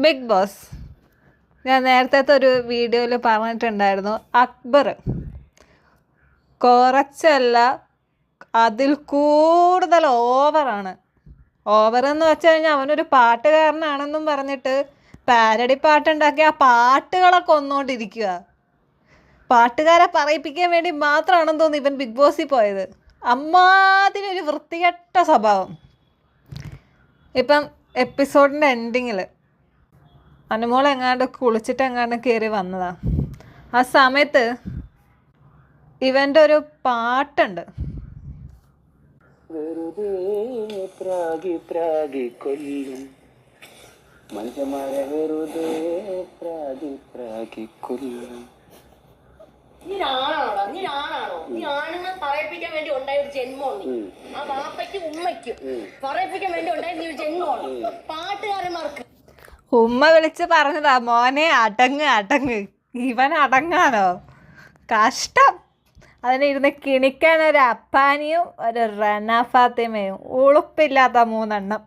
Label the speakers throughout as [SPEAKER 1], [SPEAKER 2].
[SPEAKER 1] Big boss. ഞാൻ നേരത്തെ ഒരു വീഡിയോയിൽ പറഞ്ഞിട്ടുണ്ടായിരുന്നു, അക്ബർ കുറച്ചല്ല അതിൽ കൂടുതൽ ഓവറാണ്. ഓവറെന്ന് വെച്ച് കഴിഞ്ഞാൽ അവനൊരു പാട്ടുകാരനാണെന്നും പറഞ്ഞിട്ട് പാരഡി പാട്ടുണ്ടാക്കി ആ പാട്ടുകളെ കൊന്നുകൊണ്ടിരിക്കുക. പാട്ടുകാരെ പറയിപ്പിക്കാൻ വേണ്ടി മാത്രമാണെന്ന് തോന്നുന്നു ഇവൻ ബിഗ് ബോസിൽ പോയത്. അമ്മാതിരി വൃത്തികെട്ട സ്വഭാവം. ഇപ്പം എപ്പിസോഡിൻ്റെ എൻഡിങ്ങിൽ അനുമോൾ എങ്ങാണ്ട് കുളിച്ചിട്ട് എങ്ങാണ്ട് കയറി വന്നതാ. ആ സമയത്ത് ഇവൻ്റെ ഒരു പാട്ടുണ്ട്,
[SPEAKER 2] വെറുതെ പ്രാഗി പ്രാഗി കൊല്ലും മഞ്ചമര വെറുതെ പ്രാഗി പ്രാഗി കൊല്ലും.
[SPEAKER 3] നീ ആണുങ്ങൾ പറയിപ്പിക്കാൻ വേണ്ടി ഉണ്ടായ ഒരു ജന്മമാണ്. ആ വാപ്പയ്ക്കും ഉമ്മയ്ക്കും പറയിപ്പിക്കാൻ വേണ്ടി ഉണ്ടായ നീ ഒരു ജന്മമാണ്. പാട്ടുകാരന്മാർക്ക്
[SPEAKER 1] ഉമ്മ വിളിച്ച് പറഞ്ഞതാ, മോനെ അടങ്ങ് അടങ്ങ്. ഇവൻ അടങ്ങാനോ? കഷ്ടം. അതിനിരുന്ന് കിണിക്കാൻ ഒരു അപ്പാനിയും ഒരു റന ഫാത്തിമയും, ഉളുപ്പില്ലാത്ത 3 എണ്ണം.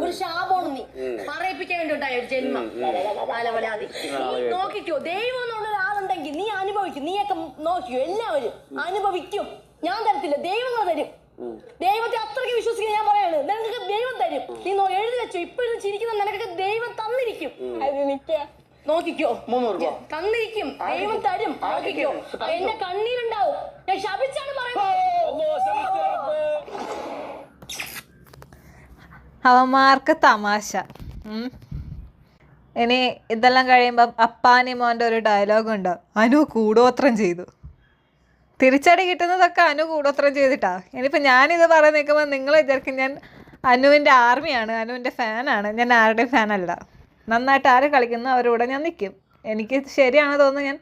[SPEAKER 3] ഒരു ശാപമാണ് നീ പറയിപ്പിക്കാൻ വേണ്ടി ഉണ്ടായ ഒരു ജന്മം. നീ നോക്കിക്കോ, ദൈവം എന്നുള്ള ഒരാളുണ്ടെങ്കിൽ നീ അനുഭവിക്കും. നീയൊക്കെ നോക്കിക്കോ, എല്ലാവരും അനുഭവിക്കും. ഞാൻ തരത്തില്ല, ദൈവങ്ങൾ തരും. ദൈവത്തെ അത്രയ്ക്ക് വിശ്വസിക്കാൻ ഞാൻ പറയാണ്, നിനക്ക് ദൈവം തരും. നീ എഴുതി വെച്ചോ, ഇപ്പോഴും ചിരിക്കുന്ന നിനക്കൊക്കെ ദൈവം തന്നിരിക്കും. നോക്കിക്കോ, തന്നിരിക്കും, ദൈവം തരും. നോക്കിക്കോ, എന്റെ കണ്ണീരുണ്ടാവും. ഞാൻ ശപിച്ചാണ് പറയുന്നത്.
[SPEAKER 1] അവന്മാർക്ക് തമാശ. ഇനി ഇതെല്ലാം കഴിയുമ്പം അപ്പാനി മോൻ്റെ ഒരു ഡയലോഗുണ്ട്, അനു കൂടോത്രം ചെയ്തു. തിരിച്ചടി കിട്ടുന്നതൊക്കെ അനു കൂടോത്രം ചെയ്തിട്ടാ. ഇനിയിപ്പോൾ ഞാനിത് പറയാൻ നിൽക്കുമ്പോൾ നിങ്ങൾ വിചാരിക്കും ഞാൻ അനുവിൻ്റെ ആർമിയാണ്, അനുവിൻ്റെ ഫാനാണ്. ഞാൻ ആരുടെയും ഫാനല്ല. നന്നായിട്ട് ആര് കളിക്കുന്നു അവരോട് ഞാൻ നിൽക്കും. എനിക്ക് ശരിയാണെന്ന് തോന്നുന്നു ഞാൻ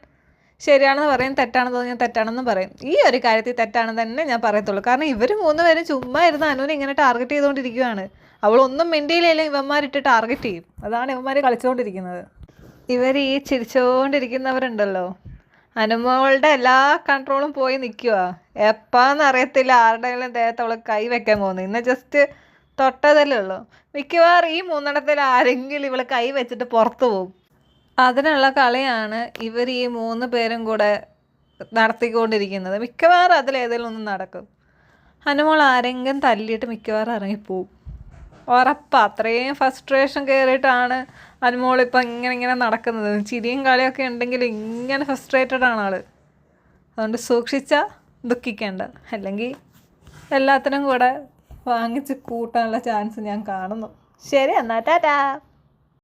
[SPEAKER 1] ശരിയാണെന്ന് പറയും, തെറ്റാണെന്ന് തോന്നുന്നു ഞാൻ തെറ്റാണെന്ന് പറയും. ഈ ഒരു കാര്യത്തിൽ തെറ്റാണെന്ന് തന്നെ ഞാൻ പറയത്തുള്ളൂ. കാരണം ഇവർ 3 പേരും ചുമ്മാ ഇരുന്ന് അനുവിനെ ഇങ്ങനെ ടാർഗറ്റ് ചെയ്തുകൊണ്ടിരിക്കുകയാണ്. അവളൊന്നും മിണ്ടിയില്ലെങ്കിലും ഇവന്മാരിട്ട് ടാർഗറ്റ് ചെയ്യും. അതാണ് ഇവന്മാർ കളിച്ചുകൊണ്ടിരിക്കുന്നത്. ഇവർ ഈ ചിരിച്ചുകൊണ്ടിരിക്കുന്നവരുണ്ടല്ലോ, അനുമോളുടെ എല്ലാ കൺട്രോളും പോയി നിൽക്കുക. എപ്പാന്ന് അറിയത്തില്ല ആരുടെയെങ്കിലും ദേഹത്ത് അവൾ കൈ വെക്കാൻ പോകുന്നത്. ഇന്ന് ജസ്റ്റ് തൊട്ടതല്ലേ ഉള്ളൂ. മിക്കവാറും ഈ 3 എണ്ണത്തിൽ ആരെങ്കിലും ഇവൾ കൈ വെച്ചിട്ട് പുറത്തു പോകും. അതിനുള്ള കളിയാണ് ഇവർ ഈ 3 പേരും കൂടെ നടത്തിക്കൊണ്ടിരിക്കുന്നത്. മിക്കവാറും അതിലേതെങ്കിലും ഒന്നും നടക്കും. അനുമോൾ ആരെങ്കിലും തല്ലിയിട്ട് മിക്കവാറും ഇറങ്ങിപ്പോവും, ഉറപ്പാ. അത്രയും ഫ്രസ്ട്രേഷൻ കയറിയിട്ടാണ് അനുമോളിപ്പോൾ ഇങ്ങനെ നടക്കുന്നത്. ചിരിയും കളിയൊക്കെ ഉണ്ടെങ്കിൽ ഇങ്ങനെ ഫ്രസ്ട്രേറ്റഡ് ആണ് ആൾ. അതുകൊണ്ട് സൂക്ഷിച്ചാൽ ദുഃഖിക്കേണ്ട, അല്ലെങ്കിൽ എല്ലാത്തിനും കൂടെ വാങ്ങിച്ച് കൂട്ടാനുള്ള ചാൻസ് ഞാൻ കാണുന്നു. ശരി, എന്നാൽ ടാറ്റാ.